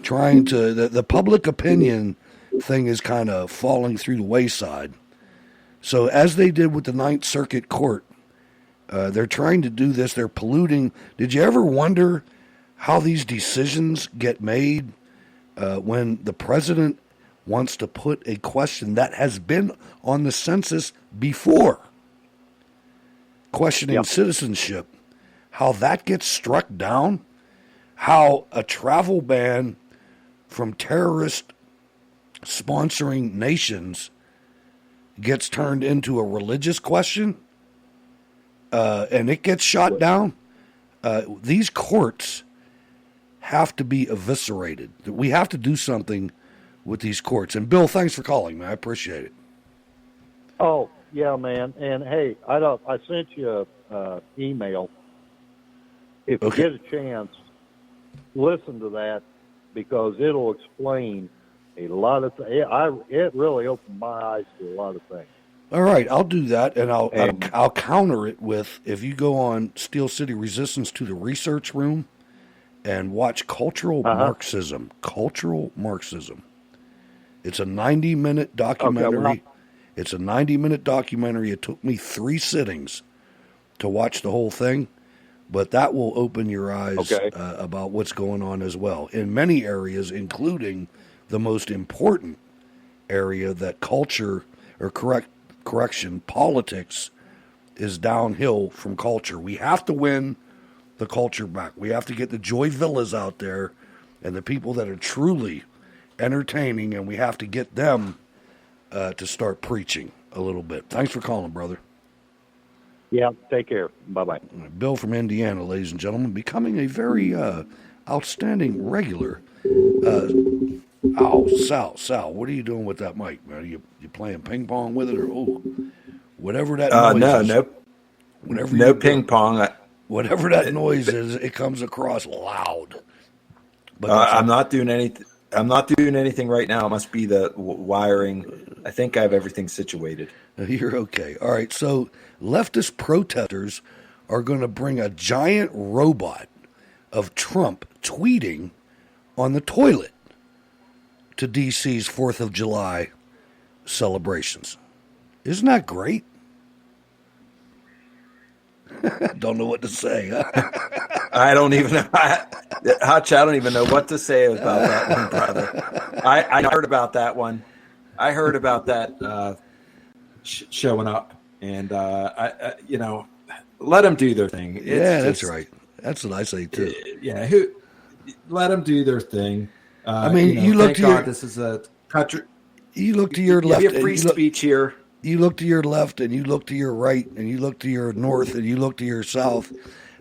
trying to, the public opinion thing is kind of falling through the wayside. So as they did with the Ninth Circuit Court, they're trying to do this. They're polluting. Did you ever wonder how these decisions get made when the president wants to put a question that has been on the census before, questioning citizenship, how that gets struck down, how a travel ban from terrorist sponsoring nations gets turned into a religious question, and it gets shot down. These courts have to be eviscerated. We have to do something with these courts. And Bill, thanks for calling, man. I appreciate it. Oh, yeah, man. And hey, I sent you a email. If you get a chance, listen to that, because it'll explain a lot of things. It really opened my eyes to a lot of things. All right, I'll do that, and I'll counter it with, if you go on Steel City Resistance to the Research Room and watch Cultural Marxism. Cultural Marxism. It's a 90-minute documentary. It's a 90-minute documentary. It took me 3 sittings to watch the whole thing, but that will open your eyes about what's going on as well in many areas, including the most important area, that culture, or correction, politics is downhill from culture. We have to win the culture back. We have to get the Joy Villas out there and the people that are truly entertaining, and we have to get them to start preaching a little bit. Thanks for calling, brother. Yeah, take care. Bye-bye. Bill from Indiana, ladies and gentlemen, becoming a very outstanding regular. Sal, what are you doing with that mic, man? Are you playing ping pong with it, or whatever that noise is? No ping pong. Whatever that noise is, it comes across loud. But I'm not doing anything. I'm not doing anything right now. It must be the wiring. I think I have everything situated. You're okay. All right. So leftist protesters are going to bring a giant robot of Trump tweeting on the toilet to D.C.'s 4th of July celebrations. Isn't that great? Don't know what to say. I don't even know. Hutch, I don't even know what to say about that one, brother. I heard about that one. I heard about that showing up, and let them do their thing. That's right. That's what I say too. Let them do their thing. I mean, you look to your. This is a country. You look to your left. Be a free speech here. You look to your left, and you look to your right, and you look to your north, and you look to your south.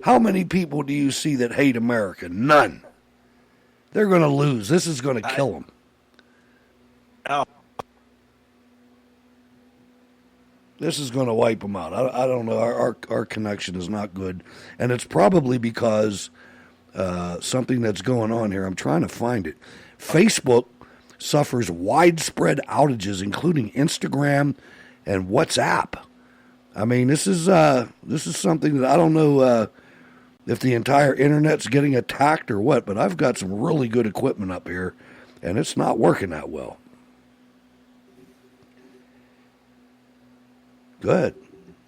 How many people do you see that hate America? None. They're going to lose. This is going to kill them. This is going to wipe them out. I don't know. Our connection is not good, and it's probably because something that's going on here. I'm trying to find it. Facebook suffers widespread outages, including Instagram and WhatsApp. I mean, this is something that I don't know if the entire internet's getting attacked or what, but I've got some really good equipment up here, and it's not working that well. Good.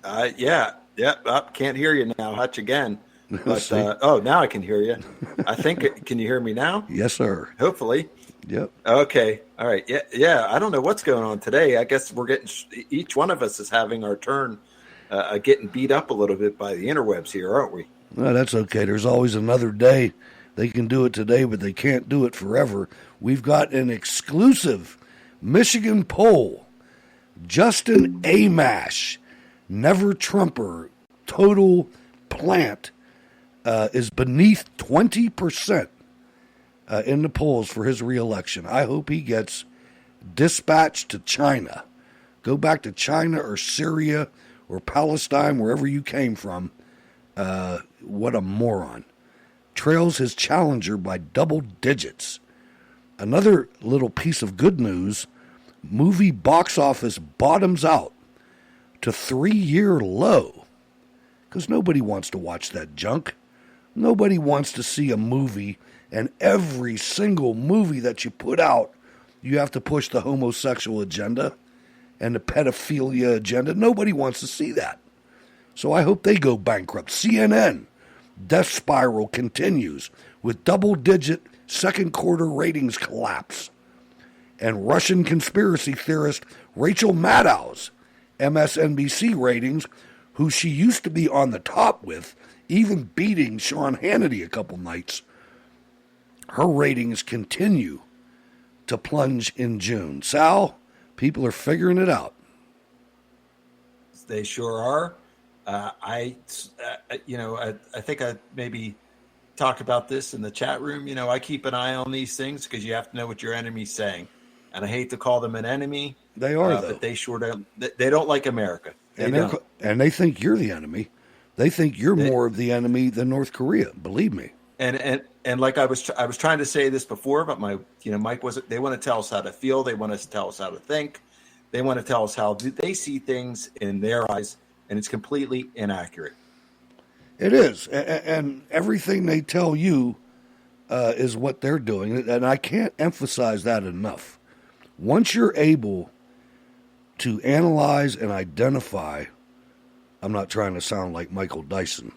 Can't hear you now, Hutch, again. But now I can hear you. I think. Can you hear me now? Yes, sir. Hopefully. Yep. Okay. All right. Yeah. I don't know what's going on today. I guess we're getting. Each one of us is having our turn, getting beat up a little bit by the interwebs here, aren't we? No, that's okay. There's always another day. They can do it today, but they can't do it forever. We've got an exclusive Michigan poll. Justin Amash, never Trumper, total plant, is beneath 20% in the polls for his reelection. I hope he gets dispatched to China. Go back to China or Syria or Palestine, wherever you came from. What a moron. Trails his challenger by double digits. Another little piece of good news, movie box office bottoms out to 3-year low, because nobody wants to watch that junk. Nobody wants to see a movie, and every single movie that you put out, you have to push the homosexual agenda and the pedophilia agenda. Nobody wants to see that. So I hope they go bankrupt. CNN, death spiral continues with double-digit second quarter ratings collapse. And Russian conspiracy theorist Rachel Maddow's MSNBC ratings, who she used to be on the top with, even beating Sean Hannity a couple nights, her ratings continue to plunge in June. Sal, people are figuring it out. They sure are. I think I maybe talked about this in the chat room. I keep an eye on these things because you have to know what your enemy's saying. And I hate to call them an enemy. They are, though. But they sure don't. They don't like America. And they think you're the enemy. They think you're more of the enemy than North Korea. Believe me. And like I was trying to say this before, but Mike wasn't. They want to tell us how to feel. They want us to tell us how to think. They want to tell us how they see things in their eyes, and it's completely inaccurate. It is, and everything they tell you is what they're doing, and I can't emphasize that enough. Once you're able to analyze and identify, I'm not trying to sound like Michael Dyson,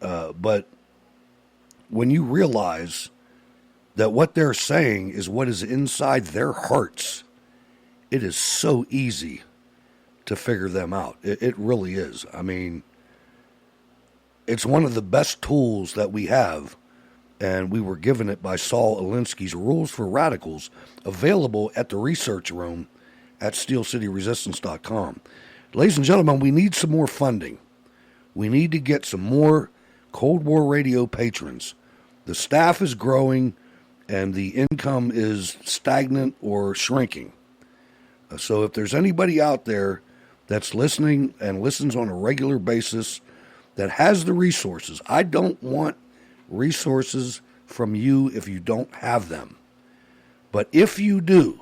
but when you realize that what they're saying is what is inside their hearts, it is so easy to figure them out. It really is. I mean, it's one of the best tools that we have, and we were given it by Saul Alinsky's Rules for Radicals, available at the research room at steelcityresistance.com. Ladies and gentlemen, we need some more funding. We need to get some more Cold War Radio patrons. The staff is growing, and the income is stagnant or shrinking. So if there's anybody out there that's listening and listens on a regular basis that has the resources, I don't want resources from you if you don't have them. But if you do,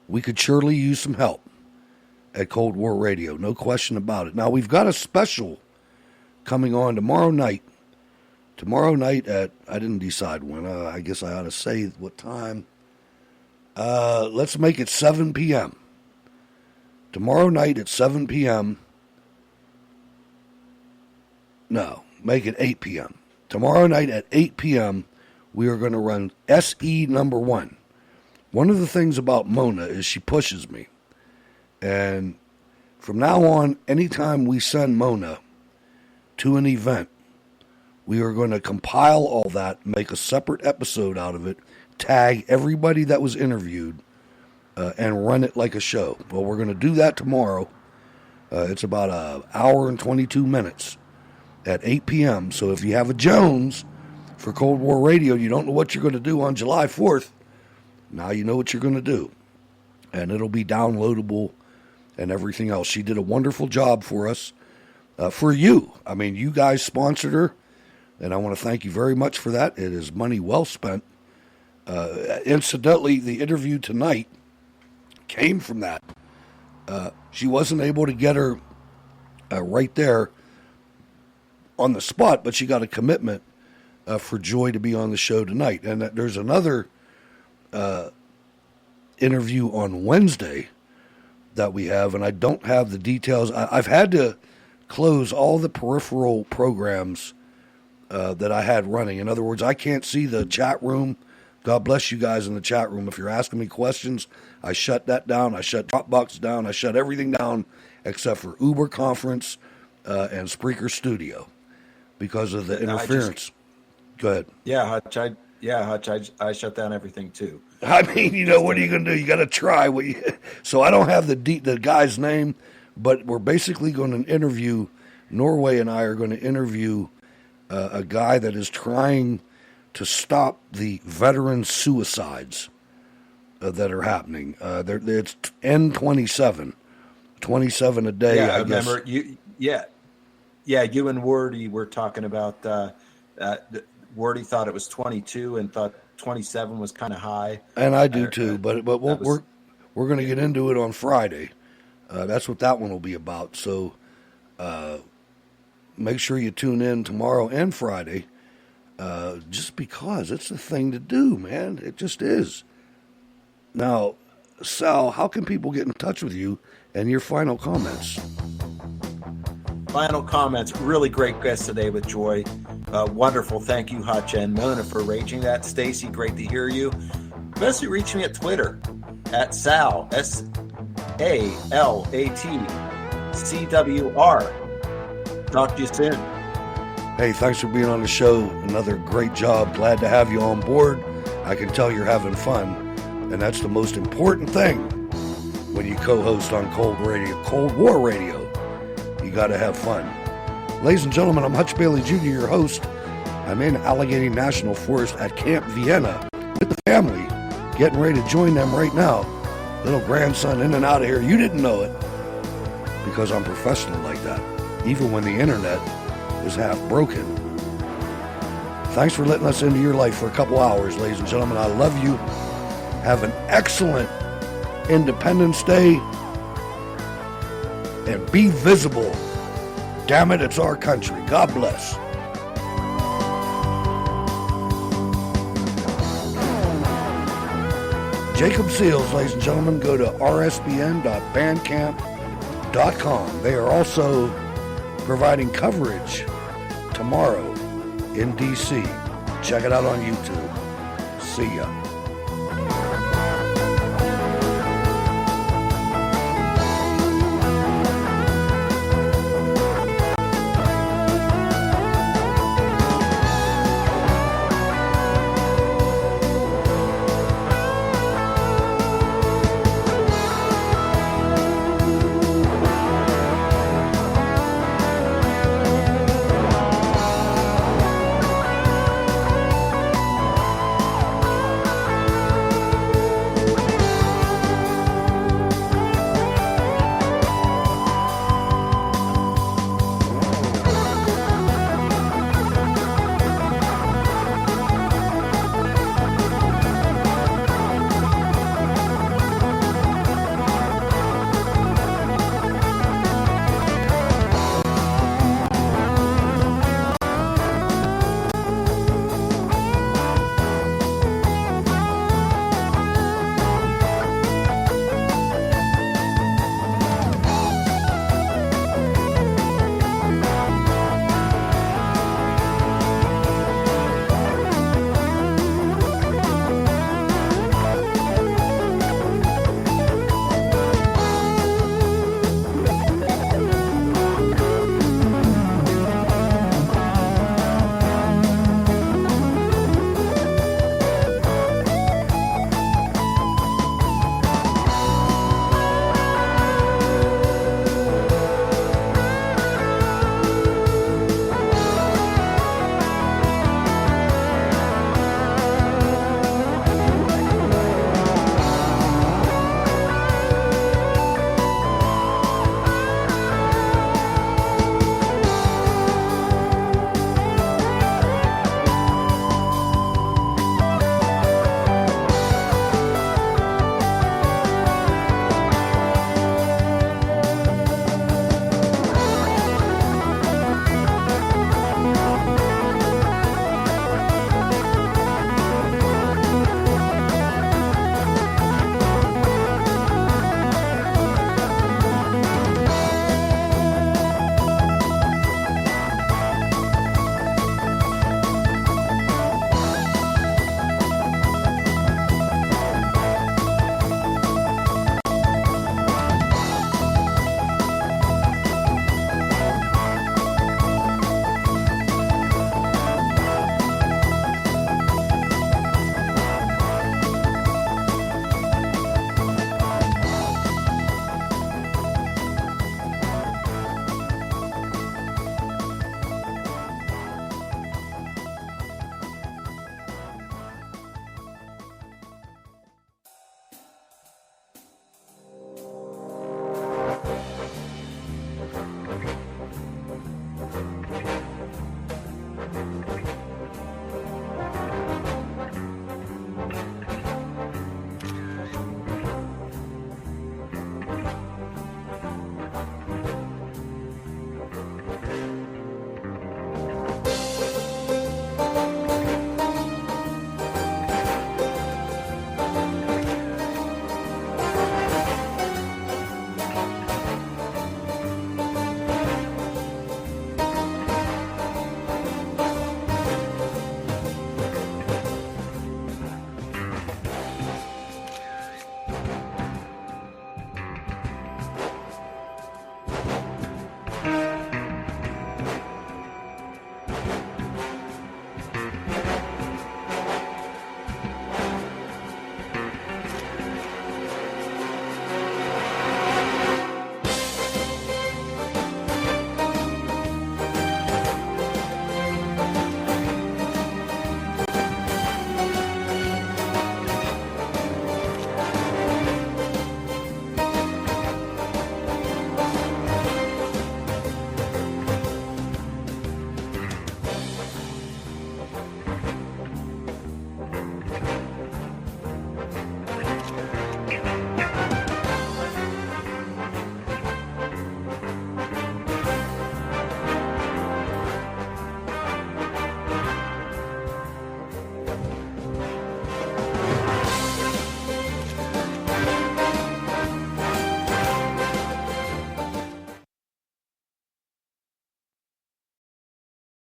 we could surely use some help at Cold War Radio, no question about it. Now, we've got a special coming on tomorrow night. Tomorrow night at, I didn't decide when, I guess I ought to say what time. Let's make it 7 p.m. Tomorrow night at 7 p.m. No, make it 8 p.m. Tomorrow night at 8 p.m., we are going to run SE number 1. One of the things about Mona is she pushes me. And from now on, anytime we send Mona to an event, we are going to compile all that, make a separate episode out of it, tag everybody that was interviewed, and run it like a show. Well, we're going to do that tomorrow. It's about an hour and 22 minutes at 8 p.m. So if you have a Jones for Cold War Radio, you don't know what you're going to do on July 4th, now you know what you're going to do. And it'll be downloadable and everything else. She did a wonderful job for us, for you. I mean, you guys sponsored her, and I want to thank you very much for that. It is money well spent. Incidentally, the interview tonight came from that. She wasn't able to get her right there on the spot, but she got a commitment for Joy to be on the show tonight. And there's another interview on Wednesday that we have, and I don't have the details. I've had to close all the peripheral programs that I had running. In other words, I can't see the chat room. God bless you guys in the chat room. If you're asking me questions, I shut that down. I shut Dropbox down. I shut everything down except for Uber Conference and Spreaker Studio because of the interference. Go ahead. Yeah, Hutch. I shut down everything too. I mean, you know, what are you going to do? You got to try. So I don't have the guy's name, but we're basically going to interview. Norway and I are going to interview a guy that is trying to stop the veteran suicides that are happening. It's N27, 27 a day. Yeah, I remember you. Yeah, you and Wardy were talking about. Wardy thought it was 22 and thought 27 was kind of high. And I do too, but we're going to get into it on Friday. That's what that one will be about. So make sure you tune in tomorrow and Friday, just because it's the thing to do, man. It just is. Now, Sal, how can people get in touch with you and your final comments? Final comments. Really great guest today with Joy. Wonderful. Thank you, Hotcha and Mona, for arranging that. Stacy, great to hear you. Mostly reach me at Twitter at Sal, SALATCWR. Talk to you soon. Hey, thanks for being on the show. Another great job. Glad to have you on board. I can tell you're having fun, and that's the most important thing when you co-host on Cold War Radio. You got to have fun. Ladies and gentlemen, I'm Hutch Bailey Jr., your host. I'm in Allegheny National Forest at Camp Vienna with the family, getting ready to join them right now. Little grandson in and out of here. You didn't know it because I'm professional like that, even when the internet is half broken. Thanks for letting us into your life for a couple hours, ladies and gentlemen. I love you. Have an excellent Independence Day. And be visible. Damn it, it's our country. God bless. Jacob Seals, ladies and gentlemen, go to rsbn.bandcamp.com. They are also providing coverage tomorrow in D.C. Check it out on YouTube. See ya.